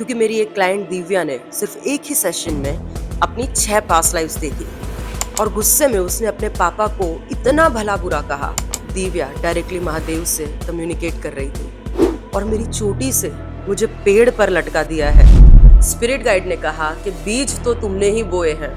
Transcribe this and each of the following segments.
क्योंकि मेरी एक क्लाइंट दिव्या ने सिर्फ एक ही सेशन में अपनी 6 पास्ट लाइफ्स देखी और गुस्से में उसने अपने पापा को इतना भला बुरा कहा। दिव्या डायरेक्टली महादेव से कम्युनिकेट कर रही थी और मेरी चोटी से मुझे पेड़ पर लटका दिया है। स्पिरिट गाइड ने कहा कि बीज तो तुमने ही बोए हैं,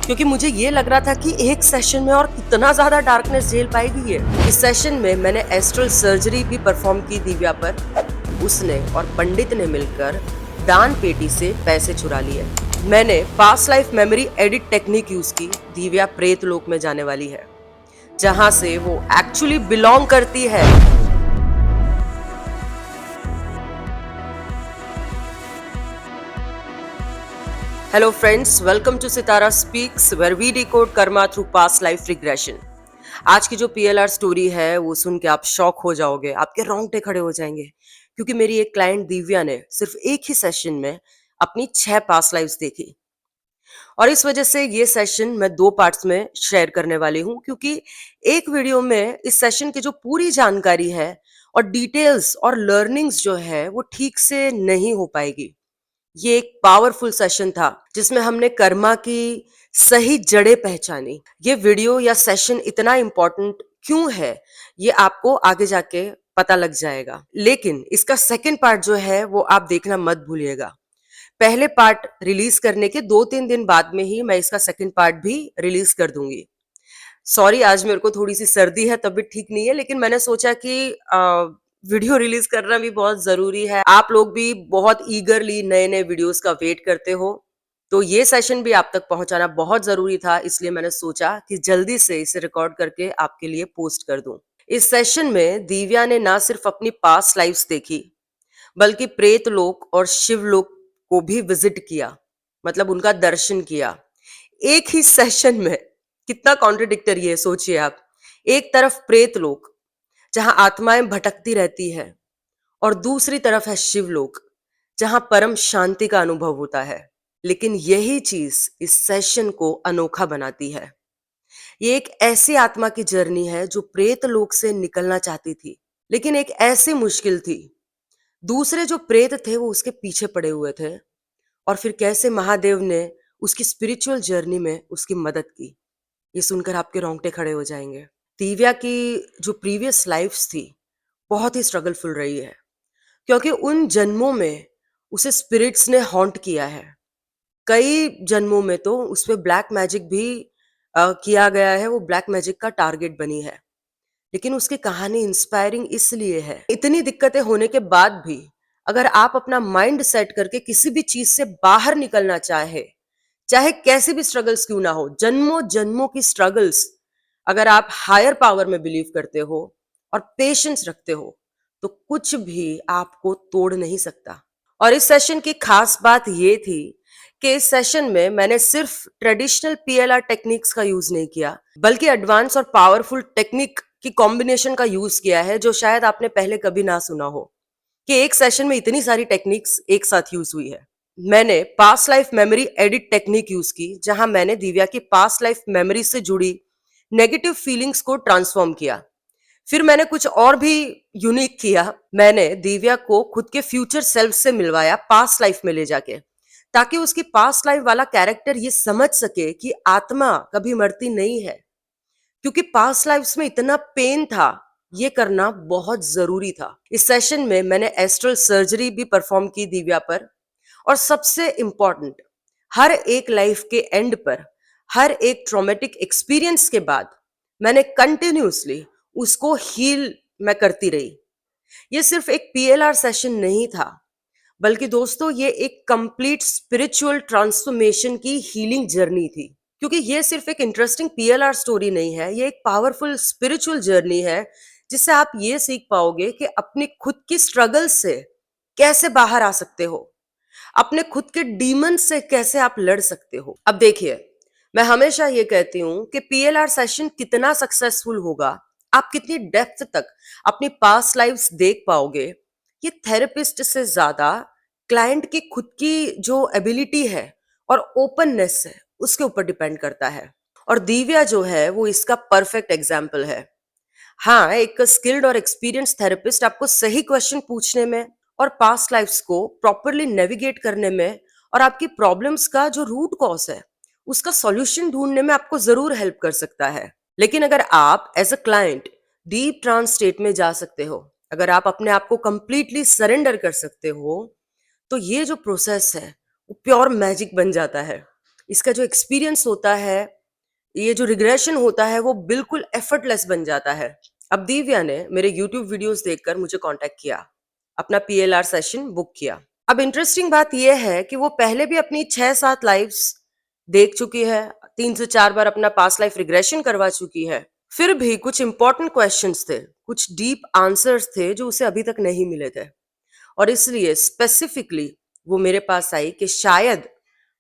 क्योंकि मुझे ये लग रहा था कि एक सेशन में और कितना ज्यादा डार्कनेस झेल पाएगी ये। इस सेशन में मैंने एस्ट्रल सर्जरी भी परफॉर्म की दिव्या पर। उसने और पंडित ने मिलकर दान पेटी से पैसे चुरा लिए। मैंने past life memory edit technique use की। दिव्या प्रेत लोक में जाने वाली है, जहां से वो एक्चुअली बिलोंग करती है। Hello friends, welcome to Sitara speaks, where we decode karma through past life regression. आज की जो पीएलआर स्टोरी है वो सुन के आप शॉक हो जाओगे, आपके रोंगटे खड़े हो जाएंगे, क्योंकि मेरी एक क्लाइंट दिव्या ने सिर्फ एक ही सेशन में अपनी 6 पास्ट लाइफ्स देखी। और इस वजह से ये सेशन मैं 2 पार्ट्स में शेयर करने वाली हूँ, क्योंकि एक वीडियो में इस सेशन की जो पूरी जानकारी है और डिटेल्स और लर्निंग्स जो है वो ठीक से नहीं हो पाएगी। ये एक पावरफुल सेशन था जिसमें हमने कर्मा की सही जड़ें पहचानी। ये वीडियो या सेशन इतना इंपॉर्टेंट क्यों है ये आपको आगे जाके पता लग जाएगा, लेकिन इसका सेकंड पार्ट जो है वो आप देखना मत भूलिएगा। पहले पार्ट रिलीज करने के 2-3 दिन बाद में ही मैं इसका सेकंड पार्ट भी रिलीज कर दूंगी। सॉरी, आज मेरे को थोड़ी सी सर्दी है, तबीयत ठीक नहीं है, लेकिन मैंने सोचा कि वीडियो रिलीज करना भी बहुत जरूरी है। आप लोग भी बहुत ईगरली नए नए वीडियोस का वेट करते हो, तो ये सेशन भी आप तक पहुंचाना बहुत जरूरी था। इसलिए मैंने सोचा कि जल्दी से इसे रिकॉर्ड करके आपके लिए पोस्ट कर दूं। इस सेशन में दिव्या ने ना सिर्फ अपनी पास्ट लाइफ्स देखी, बल्कि प्रेत लोक और शिव लोक को भी विजिट किया, मतलब उनका दर्शन किया एक ही सेशन में। कितना कॉन्ट्रडिक्टरी है, सोचिए आप। एक तरफ प्रेत लोक जहां आत्माएं भटकती रहती है, और दूसरी तरफ है शिवलोक जहां परम शांति का अनुभव होता है। लेकिन यही चीज इस सेशन को अनोखा बनाती है। ये एक ऐसी आत्मा की जर्नी है जो प्रेत लोक से निकलना चाहती थी, लेकिन एक ऐसी मुश्किल थी। दूसरे जो प्रेत थे वो उसके पीछे पड़े हुए थे, और फिर कैसे महादेव ने उसकी स्पिरिचुअल जर्नी में उसकी मदद की, ये सुनकर आपके रोंगटे खड़े हो जाएंगे। दिव्या की जो प्रीवियस लाइफ्स थी बहुत ही स्ट्रगलफुल रही है, क्योंकि उन जन्मों में उसे स्पिरिट्स ने हॉन्ट किया है। कई जन्मों में तो उस पे ब्लैक मैजिक भी किया गया है, वो ब्लैक मैजिक का टारगेट बनी है। लेकिन उसकी कहानी इंस्पायरिंग इसलिए है, इतनी दिक्कतें होने के बाद भी अगर आप अपना माइंड सेट करके किसी भी चीज से बाहर निकलना चाहे, चाहे कैसे भी स्ट्रगल्स क्यों ना हो, जन्मों जन्मों की स्ट्रगल्स, अगर आप हायर पावर में बिलीव करते हो और पेशेंस रखते हो, तो कुछ भी आपको तोड़ नहीं सकता। और इस सेशन की खास बात ये थी कि इस सेशन में मैंने सिर्फ ट्रेडिशनल पीएलआर टेक्निक्स का यूज नहीं किया, बल्कि एडवांस और पावरफुल टेक्निक की कॉम्बिनेशन का यूज किया है, जो शायद आपने पहले कभी ना सुना हो कि एक सेशन में इतनी सारी टेक्निक्स एक साथ यूज हुई है। मैंने past life memory edit technique use की, जहां मैंने दिव्या की पास्ट लाइफ मेमोरी से जुड़ी नेगेटिव फीलिंग्स को ट्रांसफॉर्म किया। फिर मैंने कुछ और भी यूनिक किया। मैंने दिव्या को खुद के फ्यूचर सेल्फ से मिलवाया पास्ट लाइफ में ले जाके, ताकि उसकी पास्ट लाइफ वाला कैरेक्टर ये समझ सके कि आत्मा कभी मरती नहीं है, क्योंकि पास्ट लाइफ्स में इतना पेन था, ये करना बहुत जरूरी था। इस सेशन में मैंने एस्ट्रल सर्जरी भी परफॉर्म की दिव्या पर। और सबसे इंपॉर्टेंट, हर एक लाइफ के एंड पर, हर एक ट्रॉमेटिक एक्सपीरियंस के बाद मैंने कंटिन्यूसली उसको हील मैं करती रही। ये सिर्फ एक पीएलआर सेशन नहीं था, बल्कि दोस्तों ये एक कंप्लीट स्पिरिचुअल ट्रांसफॉर्मेशन की हीलिंग जर्नी थी। क्योंकि ये सिर्फ एक इंटरेस्टिंग पीएलआर स्टोरी नहीं है, ये एक पावरफुल स्पिरिचुअल जर्नी है, जिससे आप ये सीख पाओगे कि अपनी खुद की स्ट्रगल से कैसे बाहर आ सकते हो, अपने खुद के डीमन से कैसे आप लड़ सकते हो। अब देखिए, मैं हमेशा ये कहती हूं कि पीएलआर सेशन कितना सक्सेसफुल होगा, आप कितनी डेप्थ तक अपनी पास्ट लाइफ्स देख पाओगे, ये थेरेपिस्ट से ज्यादा क्लाइंट की खुद की जो एबिलिटी है और ओपननेस है उसके ऊपर डिपेंड करता है। और दिव्या जो है वो इसका परफेक्ट एग्जाम्पल है। हाँ, एक स्किल्ड और एक्सपीरियंस थेरेपिस्ट आपको सही क्वेश्चन पूछने में और पास्ट लाइफ्स को प्रॉपरली नेविगेट करने में और आपकी प्रॉब्लम्स का जो रूट कॉज है उसका सॉल्यूशन ढूंढने में आपको जरूर हेल्प कर सकता है। लेकिन अगर आप as a client deep trance state में जा सकते हो, अगर आप अपने आप को कंप्लीटली सरेंडर कर सकते हो, तो ये जो प्रोसेस है वो प्योर मैजिक बन जाता है। इसका जो एक्सपीरियंस होता है, ये जो रिग्रेशन होता है वो बिल्कुल एफर्टलेस बन जाता है। अब दिव्या ने मेरे यूट्यूब वीडियोस देखकर मुझे कांटेक्ट किया, अपना पीएलआर सेशन बुक किया। अब इंटरेस्टिंग बात यह है कि वो पहले भी अपनी 6-7 लाइफ्स देख चुकी है, 3 से 4 बार अपना पास्ट लाइफ रिग्रेशन करवा चुकी है। फिर भी कुछ इंपॉर्टेंट क्वेश्चंस थे, कुछ डीप आंसर्स थे जो उसे अभी तक नहीं मिले थे, और इसलिए स्पेसिफिकली वो मेरे पास आई कि शायद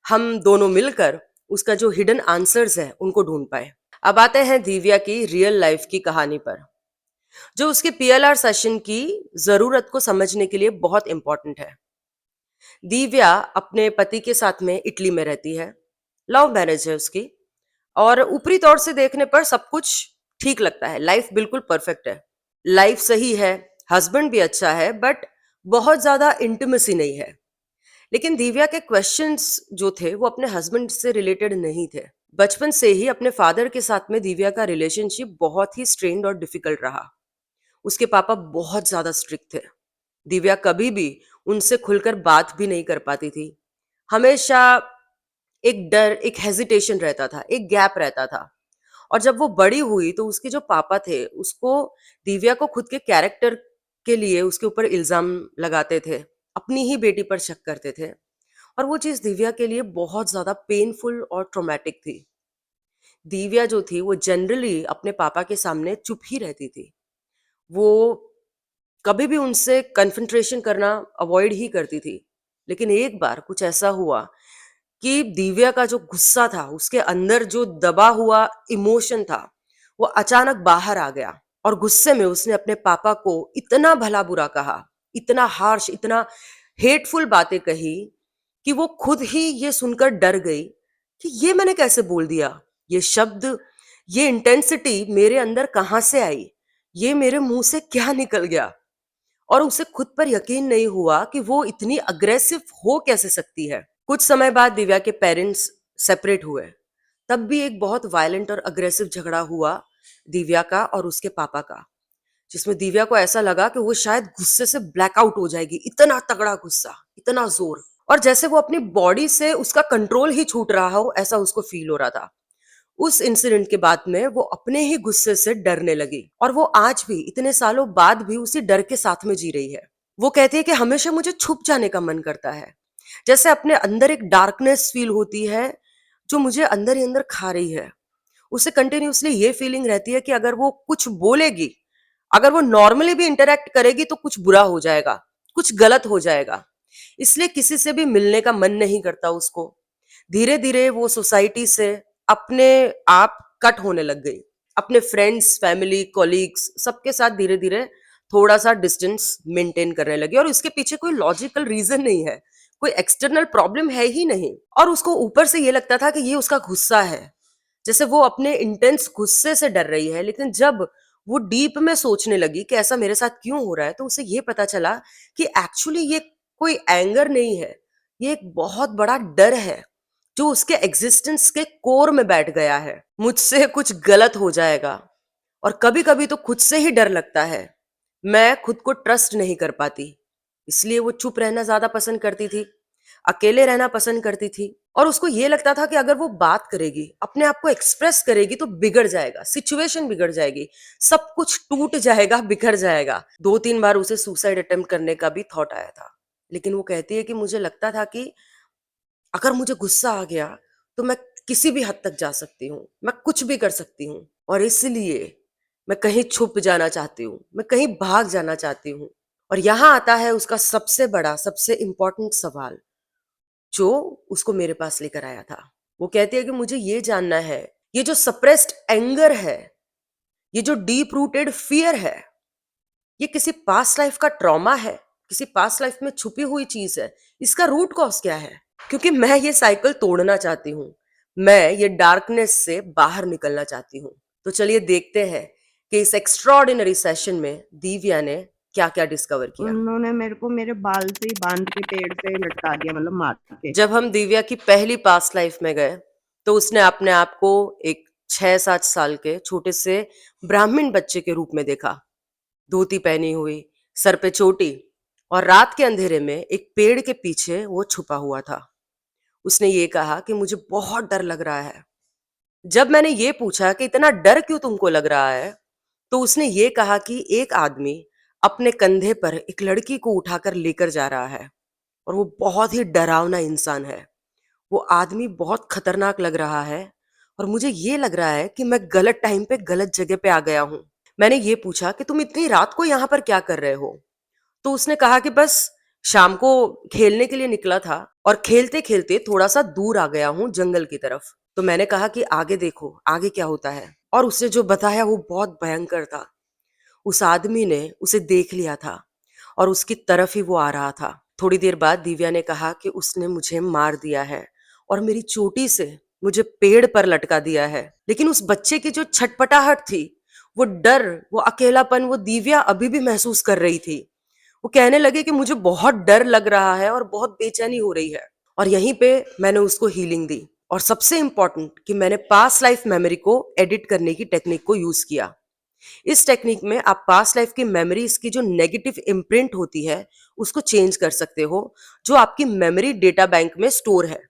हम दोनों मिलकर उसका जो हिडन आंसर्स है उनको ढूंढ पाए। अब आते हैं दिव्या की रियल लाइफ की कहानी पर, जो उसके पीएलआर सेशन की जरूरत को समझने के लिए बहुत इंपॉर्टेंट है। दिव्या अपने पति के साथ में इटली में रहती है, लव मैरिज है उसकी, और ऊपरी तौर से देखने पर सब कुछ ठीक लगता है, लाइफ बिल्कुल परफेक्ट है, लाइफ सही है, हस्बैंड भी अच्छा है, बट बहुत ज्यादा इंटीमेसी नहीं है। लेकिन दिव्या के क्वेश्चंस जो थे वो अपने हस्बैंड से रिलेटेड नहीं थे। बचपन से ही अपने फादर के साथ में दिव्या का रिलेशनशिप बहुत ही स्ट्रेन्ड और डिफिकल्ट रहा। उसके पापा बहुत ज्यादा स्ट्रिक्ट थे। दिव्या कभी भी उनसे खुलकर बात भी नहीं कर पाती थी। हमेशा एक डर, एक हेजिटेशन रहता था, एक गैप रहता था। और जब वो बड़ी हुई तो उसके जो पापा थे उसको, दिव्या को खुद के कैरेक्टर के लिए उसके ऊपर इल्जाम लगाते थे, अपनी ही बेटी पर शक करते थे, और वो चीज दिव्या के लिए बहुत ज्यादा पेनफुल और ट्रॉमेटिक थी। दिव्या जो थी वो जनरली अपने पापा के सामने चुप ही रहती थी। वो कभी भी उनसे कन्फ्रंट्रेशन करना अवॉइड ही करती थी। लेकिन एक बार कुछ ऐसा हुआ कि दिव्या का जो गुस्सा था, उसके अंदर जो दबा हुआ इमोशन था, वो अचानक बाहर आ गया, और गुस्से में उसने अपने पापा को इतना भला बुरा कहा, इतना हार्श, इतना हेटफुल बातें कही कि वो खुद ही ये सुनकर डर गई कि ये मैंने कैसे बोल दिया, ये शब्द, ये इंटेंसिटी मेरे अंदर कहाँ से आई, ये मेरे मुंह से क्या निकल गया। और उसे खुद पर यकीन नहीं हुआ कि वो इतनी अग्रेसिव हो कैसे सकती है। कुछ समय बाद दिव्या के पेरेंट्स सेपरेट हुए। तब भी एक बहुत वायलेंट और अग्रेसिव झगड़ा हुआ दिव्या का और उसके पापा का, जिसमें दिव्या को ऐसा लगा कि वो शायद गुस्से से ब्लैकआउट हो जाएगी, इतना तगड़ा गुस्सा, इतना जोर, और जैसे वो अपनी बॉडी से उसका कंट्रोल ही छूट रहा हो, ऐसा उसको फील हो रहा था। उस इंसिडेंट के बाद में वो अपने ही गुस्से से डरने लगी, और वो आज भी इतने सालों बाद भी उसी डर के साथ में जी रही है। वो कहती है कि हमेशा मुझे छुप जाने का मन करता है, जैसे अपने अंदर एक डार्कनेस फील होती है जो मुझे अंदर ही अंदर खा रही है। उसे कंटिन्यूअसली ये फीलिंग रहती है कि अगर वो कुछ बोलेगी, अगर वो नॉर्मली भी इंटरेक्ट करेगी तो कुछ बुरा हो जाएगा, कुछ गलत हो जाएगा, इसलिए किसी से भी मिलने का मन नहीं करता उसको। धीरे धीरे वो सोसाइटी से अपने आप कट होने लग गई, अपने फ्रेंड्स, फैमिली, कॉलीग्स, सबके साथ धीरे धीरे थोड़ा सा डिस्टेंस मेंटेन करने लगी, और इसके पीछे कोई लॉजिकल रीजन नहीं है, कोई एक्सटर्नल प्रॉब्लम है ही नहीं। और उसको ऊपर से ये लगता था कि ये उसका गुस्सा है, जैसे वो अपने इंटेंस गुस्से से डर रही है। लेकिन जब वो डीप में सोचने लगी कि ऐसा मेरे साथ क्यों हो रहा है, तो उसे ये पता चला कि एक्चुअली ये कोई एंगर नहीं है, ये एक बहुत बड़ा डर है जो उसके एग्जिस्टेंस के कोर में बैठ गया है। मुझसे कुछ गलत हो जाएगा, और कभी कभी तो खुद से ही डर लगता है, मैं खुद को ट्रस्ट नहीं कर पाती, इसलिए वो चुप रहना ज्यादा पसंद करती थी, अकेले रहना पसंद करती थी। और उसको ये लगता था कि अगर वो बात करेगी, अपने आप को एक्सप्रेस करेगी, तो बिगड़ जाएगा, सिचुएशन बिगड़ जाएगी, सब कुछ टूट जाएगा, बिखर जाएगा। 2-3 बार उसे सुसाइड अटेम्प्ट करने का भी थॉट आया था। लेकिन वो कहती है कि मुझे लगता था कि अगर मुझे गुस्सा आ गया तो मैं किसी भी हद तक जा सकती हूँ, मैं कुछ भी कर सकती हूँ, और इसलिए मैं कहीं छुप जाना चाहती हूँ, मैं कहीं भाग जाना चाहती हूँ। और यहाँ आता है उसका सबसे बड़ा, सबसे इंपॉर्टेंट सवाल, जो उसको मेरे पास लेकर आया था। वो कहती है कि मुझे ये जानना है, ये जो सप्रेस्ड एंगर है, ये जो डीप रूटेड फियर है, ये किसी पास्ट लाइफ का ट्रॉमा है, किसी पास्ट लाइफ में छुपी हुई चीज है, इसका रूट कॉज क्या है? क्योंकि मैं ये साइकिल तोड़ना चाहती हूँ, मैं ये डार्कनेस से बाहर निकलना चाहती हूँ। तो चलिए देखते हैं कि इस एक्स्ट्रॉर्डिनरी सेशन में दिव्या ने क्या-क्या डिस्कवर किया? उन्होंने मेरे को मेरे बाल से ही बांध के पेड़ से लटका दिया, मतलब मार के। जब हम दिव्या की पहली पास्ट लाइफ में गए, तो उसने अपने आप को एक 6-7 साल के छोटे से ब्राह्मण बच्चे के रूप में देखा। धोती पहनी हुई, सर पे चोटी और रात के अंधेरे में एक पेड़ के पीछे वो छुपा हुआ था। उसने ये कहा कि मुझे बहुत डर लग रहा है। जब मैंने ये पूछा कि इतना डर क्यों तुमको लग रहा है, तो उसने ये कहा कि एक आदमी अपने कंधे पर एक लड़की को उठाकर लेकर जा रहा है और वो बहुत ही डरावना इंसान है। वो आदमी बहुत खतरनाक लग रहा है और मुझे ये लग रहा है कि मैं गलत टाइम पे गलत जगह पे आ गया हूँ। मैंने ये पूछा कि तुम इतनी रात को यहाँ पर क्या कर रहे हो? तो उसने कहा कि बस शाम को खेलने के लिए निकला था और खेलते-खेलते थोड़ा-सा दूर आ गया हूँ जंगल की तरफ। तो मैंने कहा कि आगे देखो, आगे क्या होता है? और उसने जो बताया वो बहुत भयंकर था। उस आदमी ने उसे देख लिया था और उसकी तरफ ही वो आ रहा था। थोड़ी देर बाद दिव्या ने कहा कि उसने मुझे मार दिया है और मेरी चोटी से मुझे पेड़ पर लटका दिया है। लेकिन उस बच्चे की जो छटपटाहट थी, वो डर, वो अकेलापन, वो दिव्या अभी भी महसूस कर रही थी। वो कहने लगे कि मुझे बहुत डर लग रहा है और बहुत बेचैनी हो रही है। और यहीं पे मैंने उसको हीलिंग दी और सबसे इंपॉर्टेंट कि मैंने पास्ट लाइफ मेमोरी को एडिट करने की टेक्निक को यूज किया। इस टेक्निक में आप पास्ट लाइफ की मेमोरीज की जो नेगेटिव इम्प्रिंट होती है उसको चेंज कर सकते हो, जो आपकी मेमोरी डेटा बैंक में स्टोर है।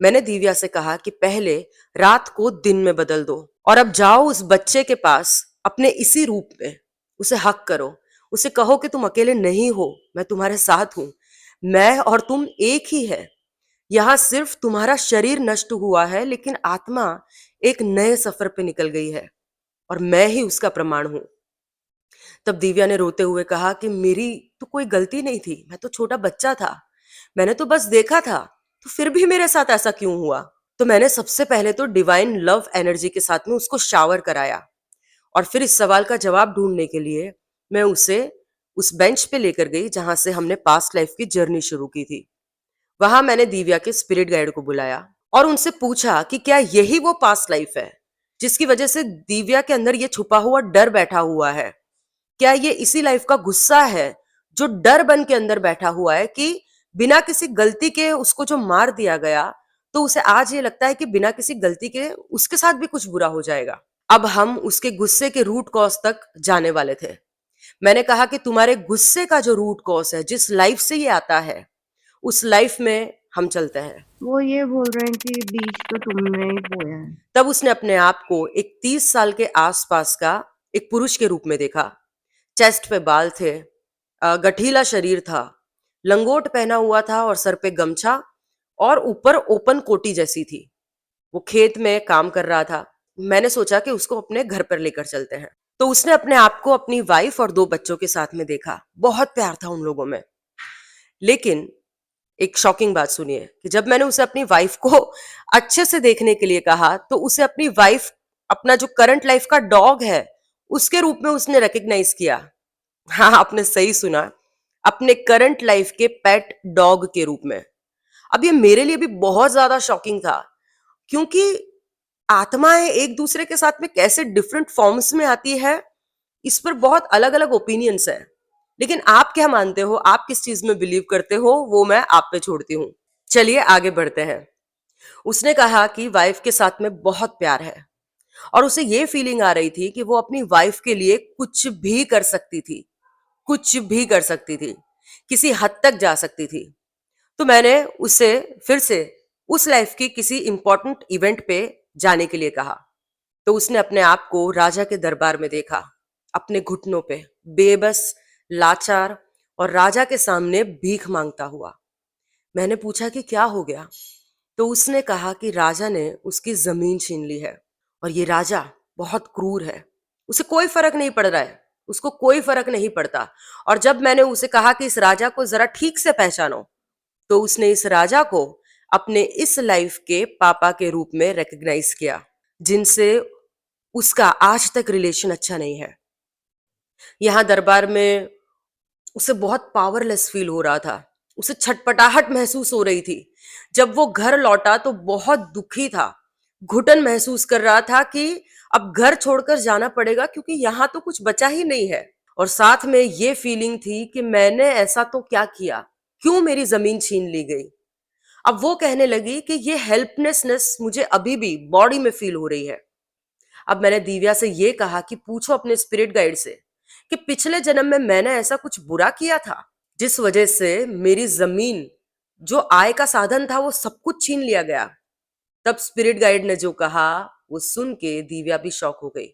मैंने दिव्या से कहा कि पहले रात को दिन में बदल दो और अब जाओ उस बच्चे के पास अपने इसी रूप में, उसे हक करो, उसे कहो कि तुम अकेले नहीं हो, मैं तुम्हारे साथ हूं, मैं और तुम एक ही है। यहाँ सिर्फ तुम्हारा शरीर नष्ट हुआ है लेकिन आत्मा एक नए सफर पे निकल गई है और मैं ही उसका प्रमाण हूं। तब दिव्या ने रोते हुए कहा कि मेरी तो कोई गलती नहीं थी, मैं तो छोटा बच्चा था, मैंने तो बस देखा था, तो फिर भी मेरे साथ ऐसा क्यों हुआ? तो मैंने सबसे पहले तो डिवाइन लव एनर्जी के साथ में उसको शावर कराया और फिर इस सवाल का जवाब ढूंढने के लिए मैं उसे उस बेंच पे लेकर गई जहां से हमने पास्ट लाइफ की जर्नी शुरू की थी। वहां मैंने दिव्या के स्पिरिट गाइड को बुलाया और उनसे पूछा कि क्या यही वो पास्ट लाइफ है जिसकी वजह से दिव्या के अंदर ये छुपा हुआ डर बैठा हुआ है? क्या ये इसी लाइफ का गुस्सा है जो डर बन के अंदर बैठा हुआ है कि बिना किसी गलती के उसको जो मार दिया गया, तो उसे आज ये लगता है कि बिना किसी गलती के उसके साथ भी कुछ बुरा हो जाएगा। अब हम उसके गुस्से के रूट कॉज तक जाने वाले थे। मैंने कहा कि तुम्हारे गुस्से का जो रूट कॉज है, जिस लाइफ से ये आता है, उस लाइफ में हम चलते हैं। वो ये बोल रहे हैं कि बीज तो तुमने ही बोया है। तब उसने अपने आप को एक 30 साल के आसपास का एक पुरुष के रूप में देखा। चेस्ट पे बाल थे, गठीला शरीर था, लंगोट पहना हुआ था और सर पे गमछा और ऊपर ओपन कोटी जैसी थी। वो खेत में काम कर रहा था। मैंने सोचा कि उसको अपने घर पर लेकर चलते हैं। तो उसने अपने आप को अपनी वाइफ और 2 बच्चों के साथ में देखा। बहुत प्यार था उन लोगों में। लेकिन एक शॉकिंग बात सुनिए कि जब मैंने उसे अपनी वाइफ को अच्छे से देखने के लिए कहा, तो उसे अपनी वाइफ, अपना जो करंट लाइफ का डॉग है, उसके रूप में उसने रिकॉग्नाइज किया। हाँ, आपने सही सुना, अपने करंट लाइफ के पेट डॉग के रूप में। अब ये मेरे लिए भी बहुत ज्यादा शॉकिंग था, क्योंकि आत्माएं एक दूसरे के साथ में कैसे डिफरेंट फॉर्म्स में आती है, इस पर बहुत अलग अलग ओपिनियंस है। लेकिन आप क्या मानते हो, आप किस चीज में बिलीव करते हो, वो मैं आप पे छोड़ती हूँ। चलिए आगे बढ़ते हैं। उसने कहा कि वाइफ के साथ में बहुत प्यार है और उसे ये फीलिंग आ रही थी कि वो अपनी वाइफ के लिए कुछ भी कर सकती थी, कुछ भी कर सकती थी, किसी हद तक जा सकती थी। तो मैंने उसे फिर से उस लाइफ की किसी इंपॉर्टेंट इवेंट पे जाने के लिए कहा। तो उसने अपने आप को राजा के दरबार में देखा, अपने घुटनों पे, बेबस, लाचार और राजा के सामने भीख मांगता हुआ। मैंने पूछा कि क्या हो गया? तो उसने कहा कि राजा ने उसकी जमीन छीन ली है और ये राजा बहुत क्रूर है। उसे कोई फर्क नहीं पड़ रहा है, उसको कोई फर्क नहीं पड़ता। और जब मैंने उसे कहा कि इस राजा को जरा ठीक से पहचानो, तो उसने इस राजा को अपने इस लाइफ के पापा के रूप में रिकग्नाइज किया, जिनसे उसका आज तक रिलेशन अच्छा नहीं है। यहाँ दरबार में उसे बहुत पावरलेस फील हो रहा था। उसे छटपटाहट महसूस हो रही थी। जब वो घर लौटा तो बहुत दुखी था। घुटन महसूस कर रहा था कि अब घर छोड़कर जाना पड़ेगा, क्योंकि यहाँ तो कुछ बचा ही नहीं है। और साथ में ये फीलिंग थी कि मैंने ऐसा तो क्या किया, क्यों मेरी जमीन छीन ली गई। अब वो कहने लगी कि ये हेल्पलेसनेस मुझे अभी भी बॉडी में फील हो रही है। अब मैंने दिव्या से ये कहा कि पूछो अपने स्पिरिट गाइड से कि पिछले जन्म में मैंने ऐसा कुछ बुरा किया था जिस वजह से मेरी जमीन, जो आय का साधन था, वो सब कुछ छीन लिया गया। तब स्पिरिट गाइड ने जो कहा वो सुन के दिव्या भी शॉक हो गई।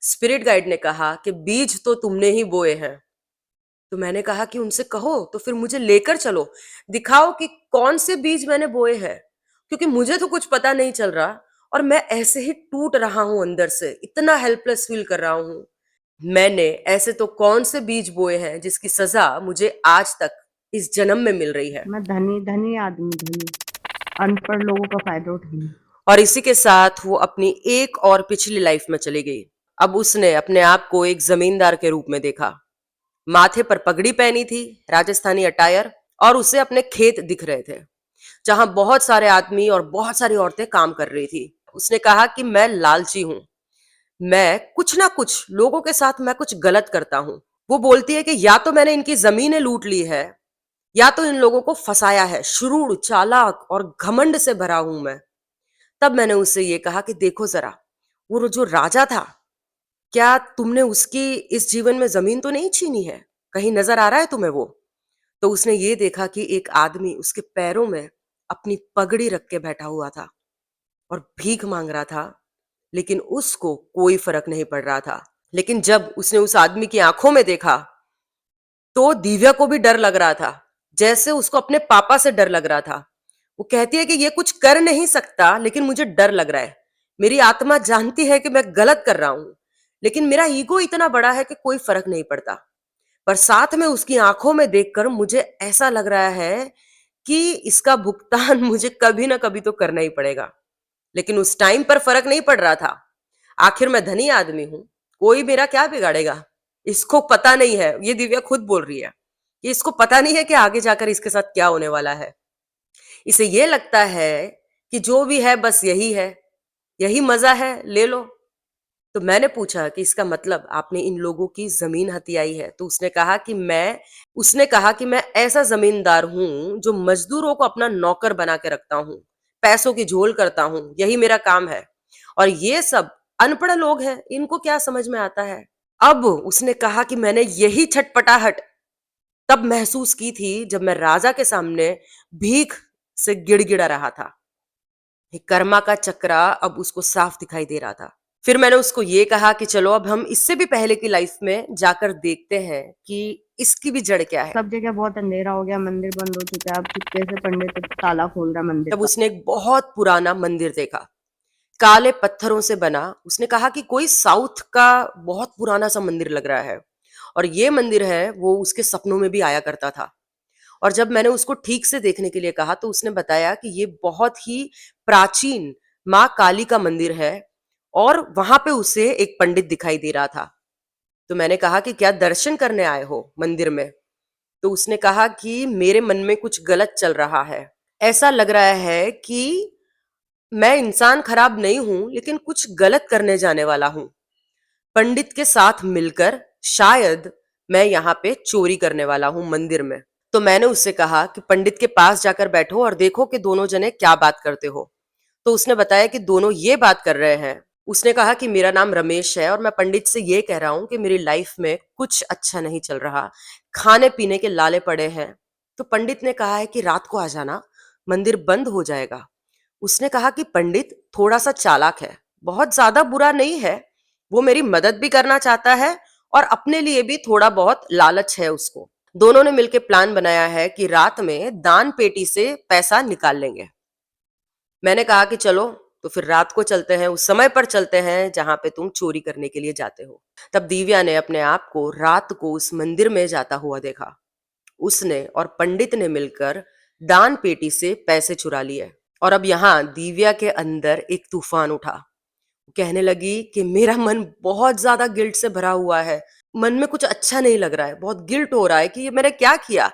स्पिरिट गाइड ने कहा कि बीज तो तुमने ही बोए हैं। तो मैंने कहा कि उनसे कहो तो फिर मुझे लेकर चलो, दिखाओ कि कौन से बीज मैंने बोए हैं, क्योंकि मुझे तो कुछ पता नहीं चल रहा और मैं ऐसे ही टूट रहा हूं, अंदर से इतना हेल्पलेस फील कर रहा हूं। मैंने ऐसे तो कौन से बीज बोए हैं जिसकी सजा मुझे आज तक इस जन्म में मिल रही है। मैं धनी धनी आदमी, धनी अनपढ़ लोगों का फायदा उठाऊंगी। और इसी के साथ वो अपनी एक और पिछली लाइफ में चली गई। अब उसने अपने आप को एक जमींदार के रूप में देखा। माथे पर पगड़ी पहनी थी, राजस्थानी अटायर, और उसे अपने खेत दिख रहे थे जहां बहुत सारे आदमी और बहुत सारी औरतें काम कर रही थी। उसने कहा कि मैं लालची हूं, मैं कुछ ना कुछ लोगों के साथ मैं कुछ गलत करता हूं। वो बोलती है कि या तो मैंने इनकी जमीनें लूट ली है या तो इन लोगों को फंसाया है। शुरू, चालाक और घमंड से भरा हूं मैं। तब मैंने उससे ये कहा कि देखो जरा, वो जो राजा था, क्या तुमने उसकी इस जीवन में जमीन तो नहीं छीनी है? कहीं नजर आ रहा है तुम्हें वो? तो उसने ये देखा कि एक आदमी उसके पैरों में अपनी पगड़ी रख के बैठा हुआ था और भीख मांग रहा था, लेकिन उसको कोई फर्क नहीं पड़ रहा था। लेकिन जब उसने उस आदमी की आंखों में देखा तो दिव्या को भी डर लग रहा था, जैसे उसको अपने पापा से डर लग रहा था। वो कहती है कि ये कुछ कर नहीं सकता, लेकिन मुझे डर लग रहा है। मेरी आत्मा जानती है कि मैं गलत कर रहा हूं, लेकिन मेरा ईगो इतना बड़ा है कि कोई फर्क नहीं पड़ता। पर साथ में उसकी आंखों में देखकर मुझे ऐसा लग रहा है कि इसका भुगतान मुझे कभी ना कभी तो करना ही पड़ेगा। लेकिन उस टाइम पर फर्क नहीं पड़ रहा था। आखिर मैं धनी आदमी हूं, कोई मेरा क्या बिगाड़ेगा। इसको पता नहीं है, ये दिव्या खुद बोल रही है कि इसको पता नहीं है कि आगे जाकर इसके साथ क्या होने वाला है। इसे ये लगता है कि जो भी है बस यही है, यही मजा है, ले लो। तो मैंने पूछा कि इसका मतलब आपने इन लोगों की जमीन हथियाई है? तो उसने कहा कि मैं ऐसा जमींदार हूं जो मजदूरों को अपना नौकर बना के रखता हूं, पैसों की झोल करता हूं, यही मेरा काम है। और ये सब अनपढ़ लोग हैं, इनको क्या समझ में आता है। अब उसने कहा कि मैंने यही छटपटाहट तब महसूस की थी जब मैं राजा के सामने भीख से गिड़गिड़ा रहा था। ये कर्मा का चक्रा अब उसको साफ दिखाई दे रहा था। फिर मैंने उसको ये कहा कि चलो अब हम इससे भी पहले की लाइफ में जाकर देखते हैं कि इसकी भी जड़ क्या है। सब जगह बहुत अंधेरा हो गया, मंदिर बंद हो चुका है। अब चुपके से पंडित ताला खोल रहा मंदिर तब का। उसने एक बहुत पुराना मंदिर देखा, काले पत्थरों से बना। उसने कहा कि कोई साउथ का बहुत पुराना सा मंदिर लग रहा है, और ये मंदिर है वो उसके सपनों में भी आया करता था। और जब मैंने उसको ठीक से देखने के लिए कहा तो उसने बताया कि ये बहुत ही प्राचीन माँ काली का मंदिर है, और वहां पे उसे एक पंडित दिखाई दे रहा था। तो मैंने कहा कि क्या दर्शन करने आए हो मंदिर में? तो उसने कहा कि मेरे मन में कुछ गलत चल रहा है। ऐसा लग रहा है कि मैं इंसान खराब नहीं हूं, लेकिन कुछ गलत करने जाने वाला हूं। पंडित के साथ मिलकर शायद मैं यहाँ पे चोरी करने वाला हूँ मंदिर में। तो मैंने उससे कहा कि पंडित के पास जाकर बैठो और देखो कि दोनों जने क्या बात करते हो। तो उसने बताया कि दोनों ये बात कर रहे हैं। उसने कहा कि मेरा नाम रमेश है और मैं पंडित से ये कह रहा हूँ कि मेरी लाइफ में कुछ अच्छा नहीं चल रहा, खाने पीने के लाले पड़े हैं। तो पंडित ने कहा है कि रात को आ जाना, मंदिर बंद हो जाएगा। उसने कहा कि पंडित थोड़ा सा चालाक है, बहुत ज्यादा बुरा नहीं है, वो मेरी मदद भी करना चाहता है और अपने लिए भी थोड़ा बहुत लालच है उसको। दोनों ने मिलकर प्लान बनाया है कि रात में दान पेटी से पैसा निकाल लेंगे। मैंने कहा कि चलो, तो फिर रात को चलते हैं, उस समय पर चलते हैं जहां पे तुम चोरी करने के लिए जाते हो। तब दिव्या ने अपने आप को रात को उस मंदिर में जाता हुआ देखा। उसने और पंडित ने मिलकर दान पेटी से पैसे चुरा लिए। और अब यहाँ दिव्या के अंदर एक तूफान उठा। कहने लगी कि मेरा मन बहुत ज्यादा गिल्ट से भरा हुआ है, मन में कुछ अच्छा नहीं लग रहा है, बहुत गिल्ट हो रहा है कि ये मैंने क्या किया।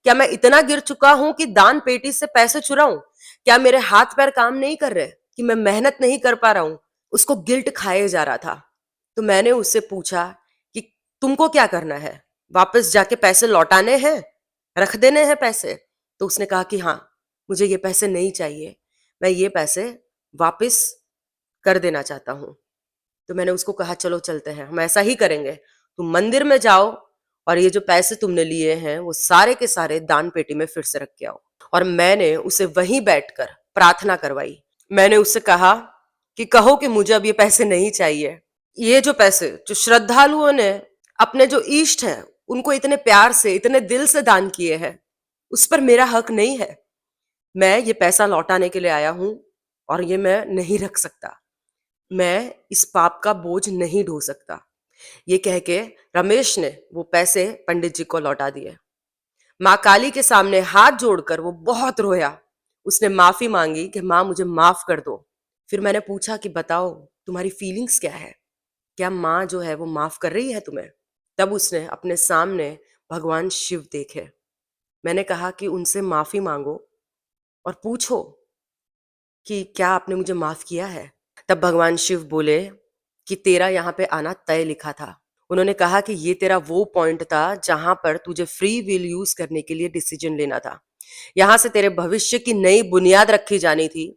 क्या मैं इतना गिर चुका हूं कि दान पेटी से पैसे चुराऊं? क्या मेरे हाथ पैर काम नहीं कर रहे कि मैं मेहनत नहीं कर पा रहा हूं? उसको गिल्ट खाए जा रहा था। तो मैंने उससे पूछा कि तुमको क्या करना है? वापस जाके पैसे लौटाने हैं? रख देने हैं पैसे? तो उसने कहा कि हाँ, मुझे ये पैसे नहीं चाहिए, मैं ये पैसे वापस कर देना चाहता हूँ। तो मैंने उसको कहा चलो चलते हैं, हम ऐसा ही करेंगे, तुम मंदिर में जाओ और ये जो पैसे तुमने लिए हैं वो सारे के सारे दान पेटी में फिर से रख के आओ। और मैंने उसे वहीं बैठकर प्रार्थना करवाई। मैंने उससे कहा कि कहो कि मुझे अब ये पैसे नहीं चाहिए। ये जो पैसे जो श्रद्धालुओं ने अपने जो इष्ट हैं उनको इतने प्यार से इतने दिल से दान किए हैं, उस पर मेरा हक नहीं है। मैं ये पैसा लौटाने के लिए आया हूं और ये मैं नहीं रख सकता। मैं इस पाप का बोझ नहीं ढो सकता। ये कह के रमेश ने वो पैसे पंडित जी को लौटा दिए। माँ काली के सामने हाथ जोड़कर वो बहुत रोया। उसने माफी मांगी कि माँ मुझे माफ कर दो। फिर मैंने पूछा कि बताओ तुम्हारी फीलिंग्स क्या है? क्या माँ जो है वो माफ कर रही है तुम्हें? तब उसने अपने सामने भगवान शिव देखे। मैंने कहा कि उनसे माफी मांगो और पूछो कि क्या आपने मुझे माफ किया है? तब भगवान शिव बोले कि तेरा यहाँ पे आना तय लिखा था। उन्होंने कहा कि ये तेरा वो पॉइंट था जहां पर तुझे फ्री विल यूज करने के लिए डिसीजन लेना था। यहां से तेरे भविष्य की नई बुनियाद रखी जानी थी।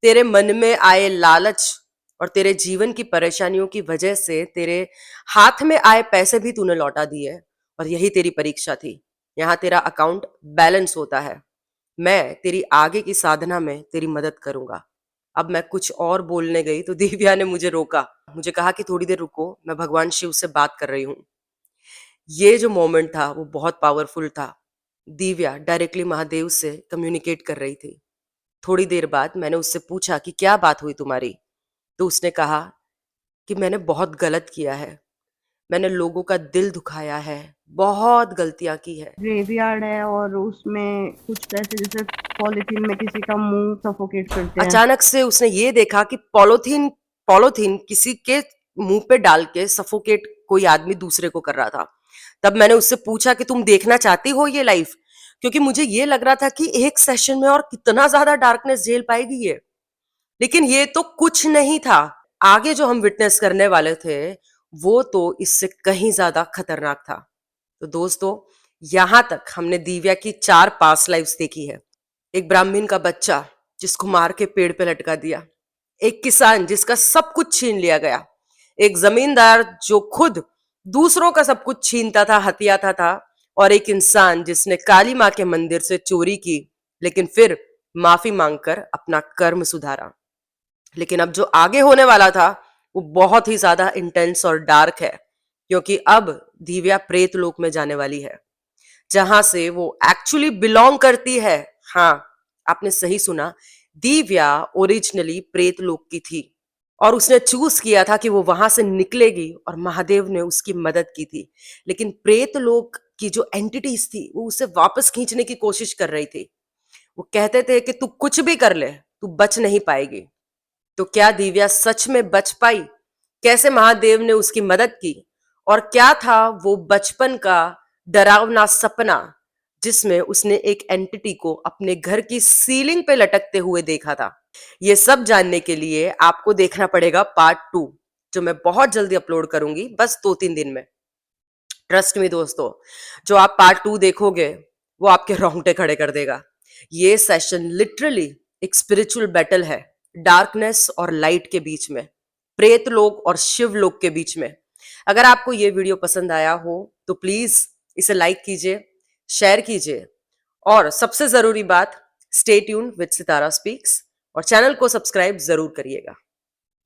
तेरे मन में आए लालच और तेरे जीवन की परेशानियों की वजह से तेरे हाथ में आए पैसे भी तूने लौटा दिए और यही तेरी परीक्षा थी। यहाँ तेरा अकाउंट बैलेंस होता है। मैं तेरी आगे की साधना में तेरी मदद करूंगा। अब मैं कुछ और बोलने गई तो दिव्या ने मुझे रोका। मुझे कहा कि थोड़ी देर रुको, मैं भगवान शिव से बात कर रही हूँ। ये जो मोमेंट था वो बहुत पावरफुल था। दिव्या डायरेक्टली महादेव से कम्युनिकेट कर रही थी। थोड़ी देर बाद मैंने उससे पूछा कि क्या बात हुई तुम्हारी? तो उसने कहा कि मैंने बहुत गलत किया है, मैंने लोगों का दिल दुखाया है, बहुत गलतियां की है। ग्रेवयार्ड है और उसमें कुछ पैसे जैसे पॉलीथीन में किसी का मुंह सफोकेट करते हैं। अचानक से उसने ये देखा कि पॉलीथीन पॉलीथीन किसी के मुंह पे डाल के सफोकेट कोई आदमी दूसरे को कर रहा था। तब मैंने उससे पूछा कि तुम देखना चाहती हो ये लाइफ? क्योंकि मुझे ये लग रहा था कि एक सेशन में और कितना ज्यादा डार्कनेस झेल पाएगी ये। लेकिन ये तो कुछ नहीं था। आगे जो हम विटनेस करने वाले थे वो तो इससे कहीं ज्यादा खतरनाक था। तो दोस्तों, यहां तक हमने दिव्या की 4 पास्ट लाइफ्स देखी है। एक ब्राह्मण का बच्चा जिसको मार के पेड़ पे लटका दिया, एक किसान जिसका सब कुछ छीन लिया गया, एक जमींदार जो खुद दूसरों का सब कुछ छीनता था, हथियाता था, और एक इंसान जिसने काली मां के मंदिर से चोरी की लेकिन फिर माफी मांगकर अपना कर्म सुधारा। लेकिन अब जो आगे होने वाला था वो बहुत ही ज्यादा इंटेंस और डार्क है, क्योंकि अब दिव्या प्रेत लोक में जाने वाली है, जहां से वो एक्चुअली बिलोंग करती है। हाँ, आपने सही सुना, दिव्या ओरिजिनली प्रेत लोक की थी और उसने चूज किया था कि वो वहां से निकलेगी और महादेव ने उसकी मदद की थी। लेकिन प्रेत लोक की जो एंटिटीज थी वो उसे वापस खींचने की कोशिश कर रही थी। वो कहते थे कि तू कुछ भी कर ले, तू बच नहीं पाएगी। तो क्या दिव्या सच में बच पाई? कैसे महादेव ने उसकी मदद की? और क्या था वो बचपन का डरावना सपना जिसमें उसने एक एंटिटी को अपने घर की सीलिंग पे लटकते हुए देखा था? ये सब जानने के लिए आपको देखना पड़ेगा पार्ट 2, जो मैं बहुत जल्दी अपलोड करूंगी, बस 2-3 दिन में। ट्रस्ट मी दोस्तों, जो आप पार्ट 2 देखोगे वो आपके रोंगटे खड़े कर देगा। ये सेशन लिटरली एक स्पिरिचुअल बैटल है, डार्कनेस और लाइट के बीच में, प्रेत लोक और शिव लोक के बीच में। अगर आपको ये वीडियो पसंद आया हो तो प्लीज इसे लाइक कीजिए, शेयर कीजिए, और सबसे जरूरी बात, stay tuned with Sitara speaks और चैनल को सब्सक्राइब जरूर करिएगा।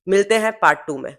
मिलते हैं पार्ट 2 में।